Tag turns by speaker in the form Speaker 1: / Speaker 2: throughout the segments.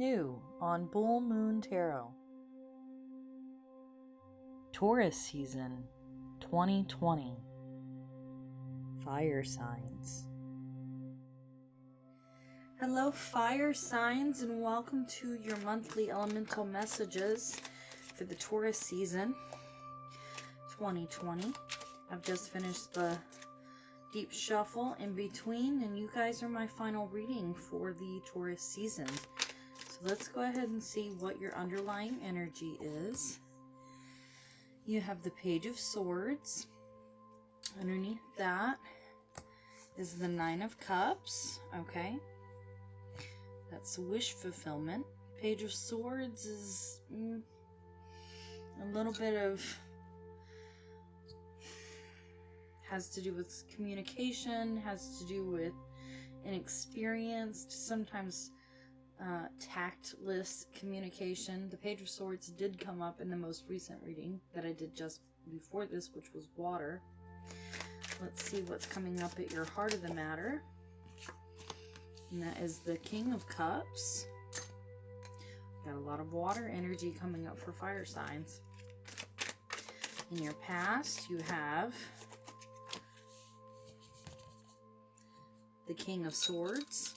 Speaker 1: New on BullMoon Tarot. Taurus season 2020. Fire signs. Hello, fire signs, and welcome to your monthly elemental messages for the Taurus season 2020. I've just finished the deep shuffle in between, and you guys are my final reading for the Taurus season. So let's go ahead and see what your underlying energy is. You have the Page of Swords. Underneath that is the Nine of Cups. Okay. That's wish fulfillment. Page of Swords is a little bit of, has to do with communication, has to do with inexperienced, sometimes tactless communication. The Page of Swords did come up in the most recent reading that I did just before this, which was water. Let's see what's coming up at your heart of the matter. And that is the King of Cups. Got a lot of water energy coming up for fire signs. In your past, you have the King of Swords.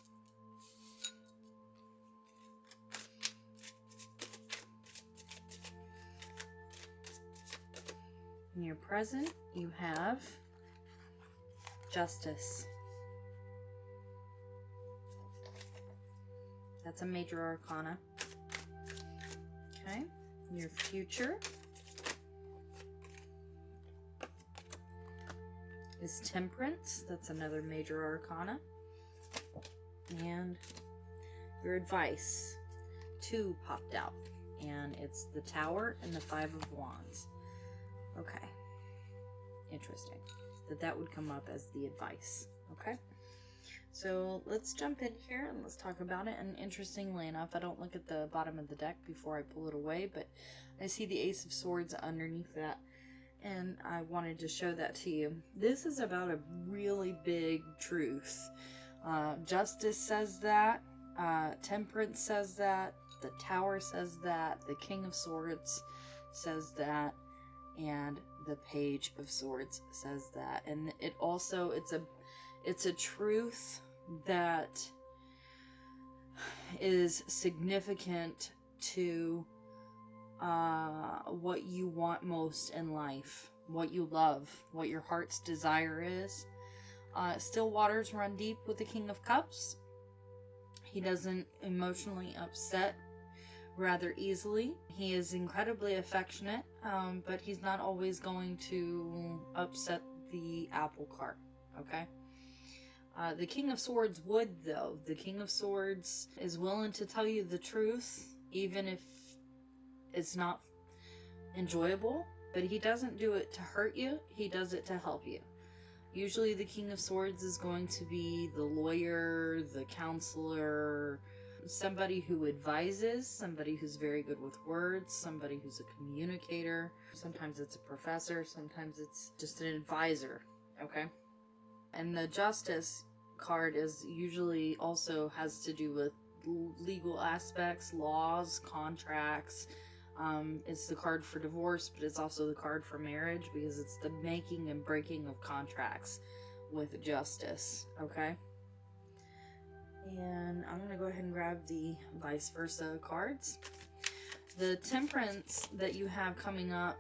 Speaker 1: In your present, you have Justice. That's a major arcana. Okay. In your future is Temperance. That's another major arcana. And your advice, 2 popped out. And it's the Tower and the 5 of Wands. Okay. Interesting that would come up as the advice. Okay. So let's jump in here and let's talk about it. And interestingly enough, I don't look at the bottom of the deck before I pull it away, but I see the Ace of Swords underneath that, and I wanted to show that to you. This is about a really big truth. Justice says that, Temperance says that, the Tower says that, the King of Swords says that, and the Page of Swords says that. And it also, it's a truth that is significant to what you want most in life, what you love, what your heart's desire is. Still waters run deep with the King of Cups. He doesn't emotionally upset rather easily. He is incredibly affectionate, but he's not always going to upset the apple cart, okay? The King of Swords would, though. The King of Swords is willing to tell you the truth, even if it's not enjoyable, but he doesn't do it to hurt you, he does it to help you. Usually the King of Swords is going to be the lawyer, the counselor, somebody who advises, somebody who's very good with words, somebody who's a communicator. Sometimes it's a professor, sometimes it's just an advisor, okay? And the Justice card is usually also has to do with legal aspects, laws, contracts. It's the card for divorce, but it's also the card for marriage, because it's the making and breaking of contracts with Justice, okay? And I'm going to go ahead and grab the vice versa cards. The Temperance that you have coming up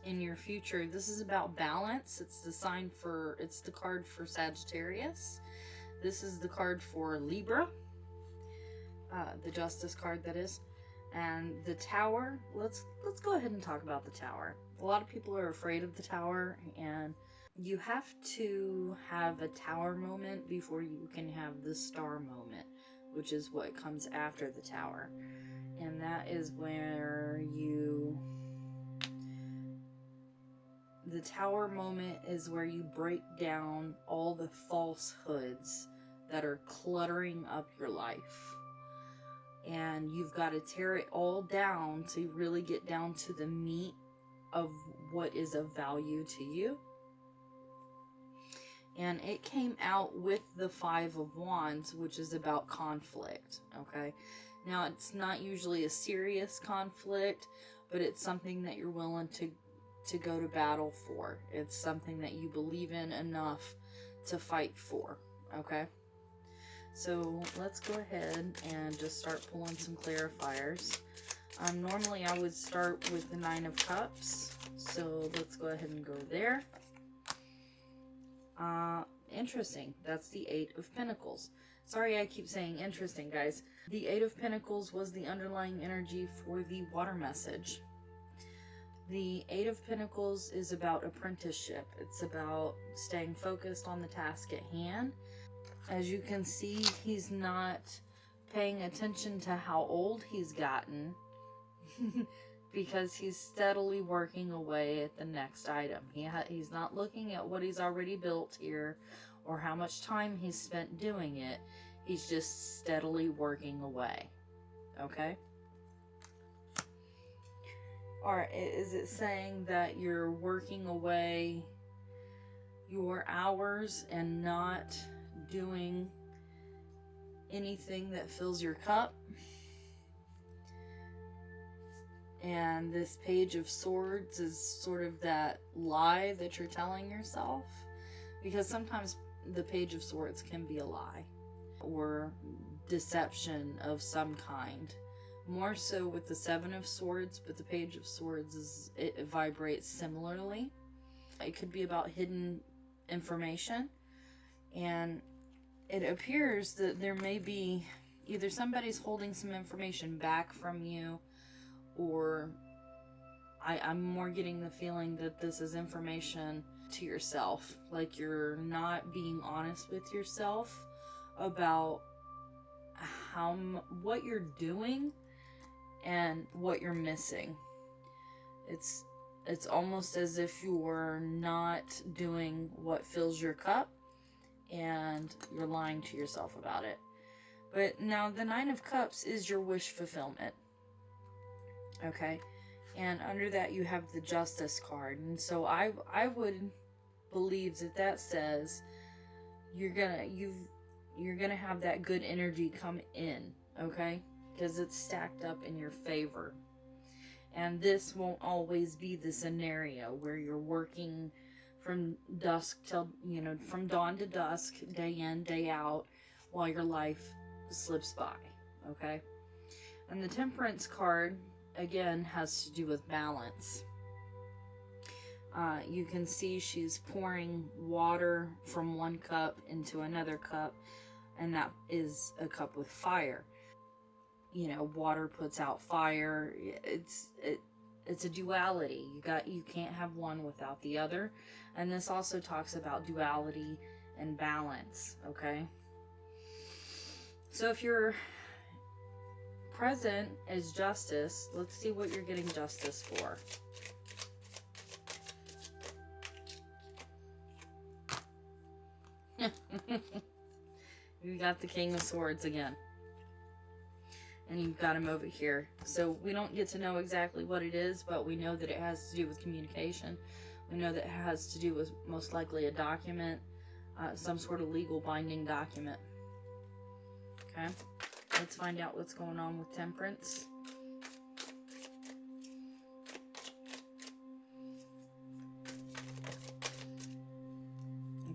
Speaker 1: in your future, this is about balance. It's the card for Sagittarius. This is the card for Libra. The Justice card, that is. And the Tower, let's go ahead and talk about the Tower. A lot of people are afraid of the Tower, and you have to have a Tower moment before you can have the Star moment, which is what comes after the Tower. And that is where the Tower moment is where you break down all the falsehoods that are cluttering up your life. And you've got to tear it all down to really get down to the meat of what is of value to you. And it came out with the Five of Wands, which is about conflict, okay? Now, it's not usually a serious conflict, but it's something that you're willing to go to battle for. It's something that you believe in enough to fight for, okay? So let's go ahead and just start pulling some clarifiers. Normally I would start with the Nine of Cups, so let's go ahead and go there. Interesting. That's the Eight of Pentacles. Sorry I keep saying interesting, guys. The Eight of Pentacles was the underlying energy for the water message. The Eight of Pentacles is about apprenticeship. It's about staying focused on the task at hand. As you can see, he's not paying attention to how old he's gotten because he's steadily working away at the next item. He's not looking at what he's already built here or how much time he's spent doing it. He's just steadily working away. Okay? Or is it saying that you're working away your hours and not doing anything that fills your cup? And this Page of Swords is sort of that lie that you're telling yourself, because sometimes the Page of Swords can be a lie or deception of some kind. More so with the Seven of Swords, but the Page of Swords it vibrates similarly. It could be about hidden information, and it appears that there may be either somebody's holding some information back from you, or I'm more getting the feeling that this is information to yourself. Like you're not being honest with yourself about what you're doing and what you're missing. It's almost as if you're not doing what fills your cup and you're lying to yourself about it. But now the Nine of Cups is your wish fulfillment. Okay? And under that you have the Justice card. And so I would believe that says you're gonna have that good energy come in, okay? Because it's stacked up in your favor. And this won't always be the scenario where you're working from dusk till, from dawn to dusk, day in, day out, while your life slips by, okay? And the Temperance card, again, has to do with balance. You can see she's pouring water from one cup into another cup, and that is a cup with fire. Water puts out fire. It's a duality. You can't have one without the other. And this also talks about duality and balance, okay? So if you're present as Justice, let's see what you're getting justice for. You got the King of Swords again. And you've got him over here. So we don't get to know exactly what it is, but we know that it has to do with communication. We know that it has to do with most likely a document, some sort of legal binding document. Okay, let's find out what's going on with Temperance.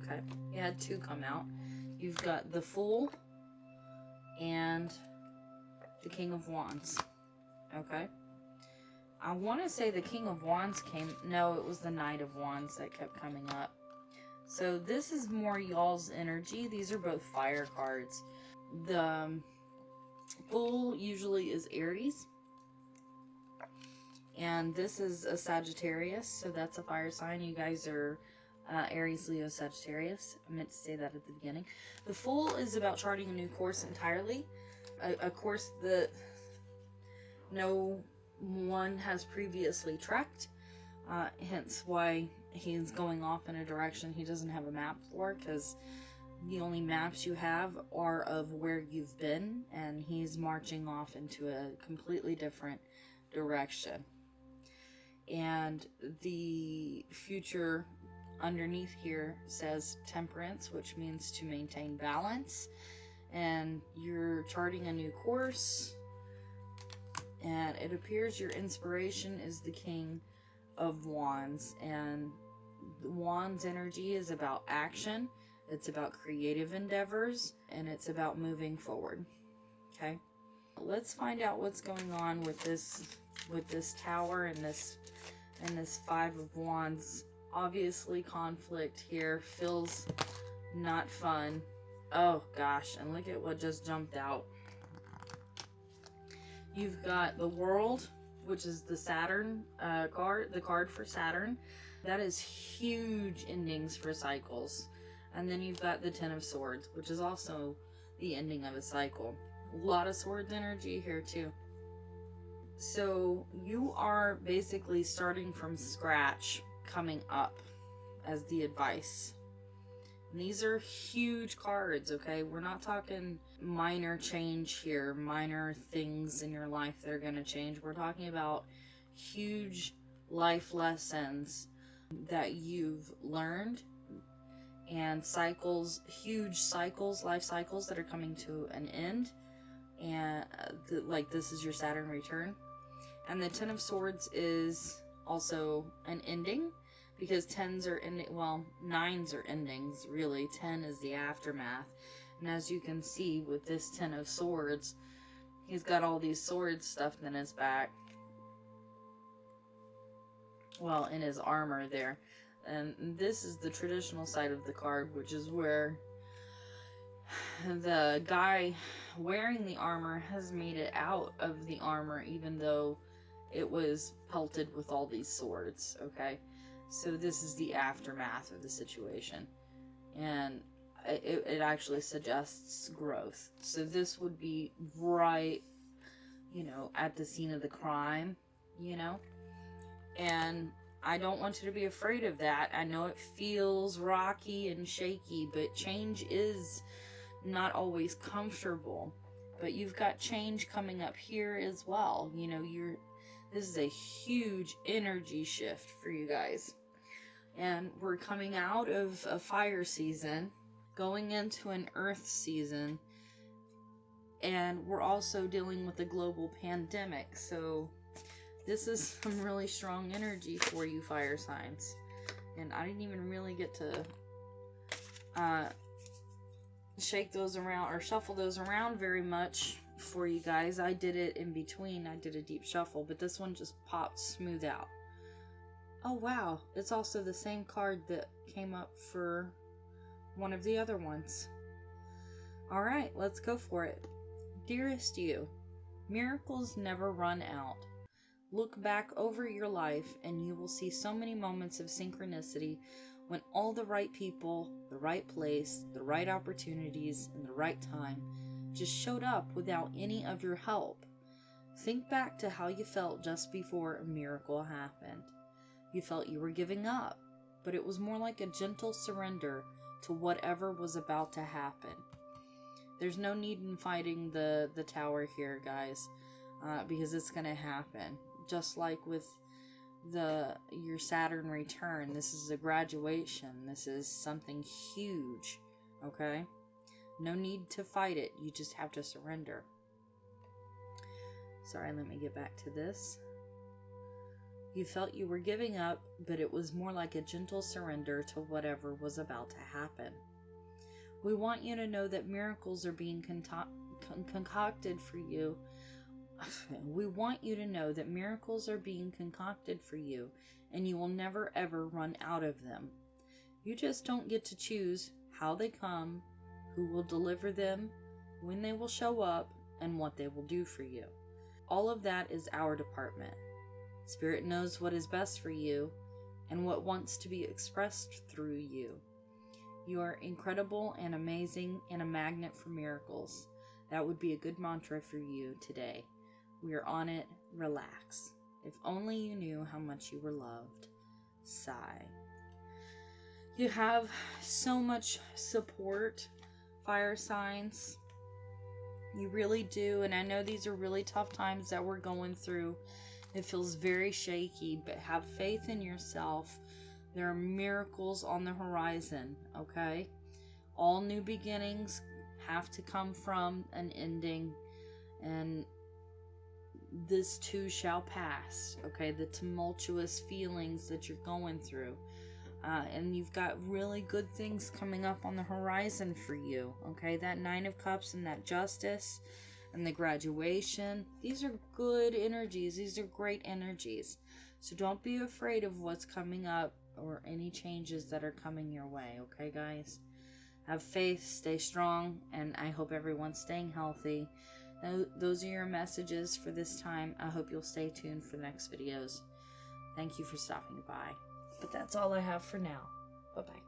Speaker 1: Okay, you had two come out. You've got the Fool and the King of Wands. Okay. I want to say the King of Wands came... No, it was the Knight of Wands that kept coming up. So this is more y'all's energy. These are both fire cards. The Fool usually is Aries. And this is a Sagittarius, so that's a fire sign. You guys are Aries, Leo, Sagittarius. I meant to say that at the beginning. The Fool is about charting a new course entirely. A course that no one has previously trekked. Hence why he's going off in a direction he doesn't have a map for, because the only maps you have are of where you've been, and he's marching off into a completely different direction. And the future underneath here says temperance, which means to maintain balance. And you're charting a new course. And it appears your inspiration is the King of Wands. And the Wands energy is about action. It's about creative endeavors. And it's about moving forward. Okay. Let's find out what's going on with this Tower and this Five of Wands. Obviously conflict here, feels not fun. Oh gosh, and look at what just jumped out. You've got the World, which is the Saturn card, the card for Saturn. That is huge endings for cycles. And then you've got the Ten of Swords, which is also the ending of a cycle. A lot of swords energy here too. So you are basically starting from scratch, coming up as the advice. And these are huge cards, okay? We're not talking minor change here, minor things in your life that are going to change. We're talking about huge life lessons that you've learned, and cycles, huge cycles, life cycles that are coming to an end. And like this is your Saturn return. And the Ten of Swords is also an ending, because tens are ending, well, nines are endings, really. 10 is the aftermath. And as you can see with this Ten of Swords, he's got all these swords stuffed in his back. Well, in his armor there. And this is the traditional side of the card, which is where the guy wearing the armor has made it out of the armor, even though it was pelted with all these swords, okay? So this is the aftermath of the situation. And it actually suggests growth. So this would be right, you know, at the scene of the crime, you know? And I don't want you to be afraid of that. I know it feels rocky and shaky, but change is not always comfortable. But you've got change coming up here as well. You know, this is a huge energy shift for you guys. And we're coming out of a fire season, going into an earth season, and we're also dealing with a global pandemic. So this is some really strong energy for you fire signs. And I didn't even really get to shake those around or shuffle those around very much for you guys. I did it in between. I did a deep shuffle, but this one just popped smooth out. Oh wow, it's also the same card that came up for one of the other ones. Alright, let's go for it. Dearest you, miracles never run out. Look back over your life and you will see so many moments of synchronicity when all the right people, the right place, the right opportunities, and the right time just showed up without any of your help. Think back to how you felt just before a miracle happened. You felt you were giving up, but it was more like a gentle surrender to whatever was about to happen. There's no need in fighting the tower here, guys, because it's going to happen. Just like with your Saturn return, this is a graduation. This is something huge, okay? No need to fight it. You just have to surrender. Sorry, let me get back to this. You felt you were giving up, but it was more like a gentle surrender to whatever was about to happen. We want you to know that miracles are being concocted for you. We want you to know that miracles are being concocted for you, and you will never ever run out of them. You just don't get to choose how they come, who will deliver them, when they will show up, and what they will do for you. All of that is our department. Spirit knows what is best for you and what wants to be expressed through you. You are incredible and amazing and a magnet for miracles. That would be a good mantra for you today. We are on it. Relax. If only you knew how much you were loved. Sigh. You have so much support, fire signs. You really do. And I know these are really tough times that we're going through. It feels very shaky, but have faith in yourself. There are miracles on the horizon, okay? All new beginnings have to come from an ending, and this too shall pass, okay? The tumultuous feelings that you're going through. And you've got really good things coming up on the horizon for you, okay? That Nine of Cups and that Justice and the graduation, these are good energies. These are great energies. So don't be afraid of what's coming up or any changes that are coming your way, okay, guys? Have faith, stay strong, and I hope everyone's staying healthy. Those are your messages for this time. I hope you'll stay tuned for the next videos. Thank you for stopping by. But that's all I have for now. Bye-bye.